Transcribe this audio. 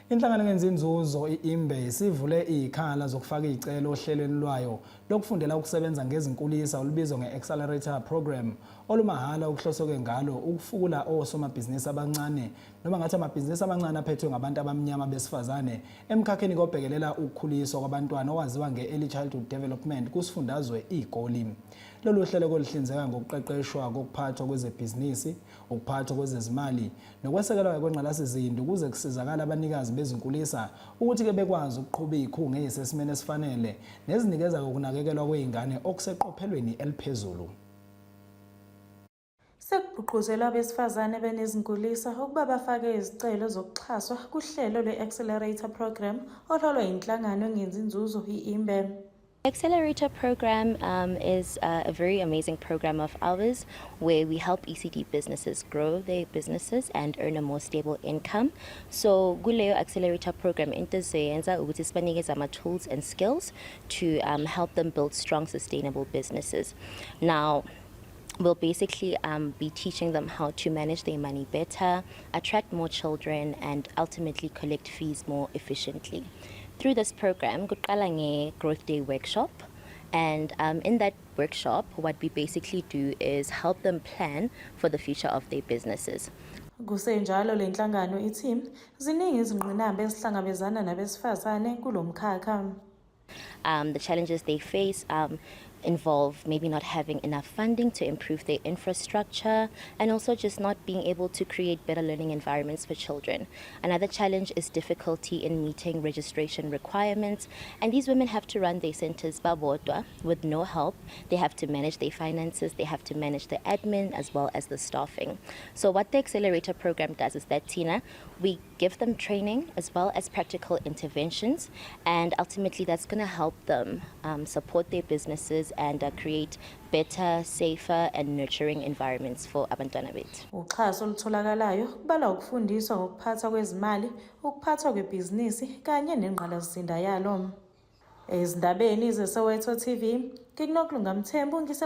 Inhlangano engenzi inzuzo i-IMBE isivule ikhala zokufaka izicelo ohlelweni lwayo lokufundela ukusebenza ngezinkulisa olubizwa nge-Accelerator Program olumahala okuhloswe ngalo ukufukula osomabhizinisi abancane noma ngathi amabhizinisi amancane aphethwe ngabantu abamnyama besifazane emkhakheni obhekelela ukukhuliswa kwabantwana owaziwa nge-Early Childhood Development kusifundazwe iGoli. Lolu hlelo oluhlinzeka ngokuqeqeshwa kokuphathwa kwezebhizinisi, ukuphathwa kwezezimali nokwesekelwa kwengqalasizinda ukuze kusizakala abanikazi bezinkulisa ukuthi ke bekwazi ukuqhuba izikhungo ezisesimene esifanele nezinikeza ukunakekelwa kwezingane okuseqophelweni eliphezulu. Sekugqugquzelwa abesifazane benezinkulisa ukuba bafake izicelo zokuxhaswa kuhlelo lwe-Accelerator Program ohlolwa inhlangano engenzi inzuzo i-IMBE. Accelerator Program is a very amazing program of ours where we help ECD businesses grow their businesses and earn a more stable income. So kuleyo Accelerator Program into siyenza ukuthi sibanikeze ama-tools and skills to help them build strong sustainable businesses. Now we'll basically be teaching them how to manage their money better, attract more children, and ultimately collect fees more efficiently. Through this program, kuqala nge Growth Day workshop, and in that workshop, what we basically do is help them plan for the future of their businesses. Kusenjalo le nhlangano ithi ziningi izingqinamba ezihlangabezana nabesifazane kulomkhakha. The challenges they face involve maybe not having enough funding to improve their infrastructure and also just not being able to create better learning environments for children. Another challenge is difficulty in meeting registration requirements, and these women have to run their centers babodwa with no help. They have to manage their finances, they have to manage the admin as well as the staffing. So what the Accelerator Program does is that, Tina, we give them training as well as practical interventions, and ultimately that's going to help them support their businesses and create better, safer and nurturing environments for abantwana bethu. Uxhaso olutholakalayo kubala ukufundiswa ngokuphatha kwezimali, ukuphathwa kwebhizinisi kanye nengqalasizinda yalo. Ezindabeni zeSoweto TV, ngikuNokulunga Mthembu.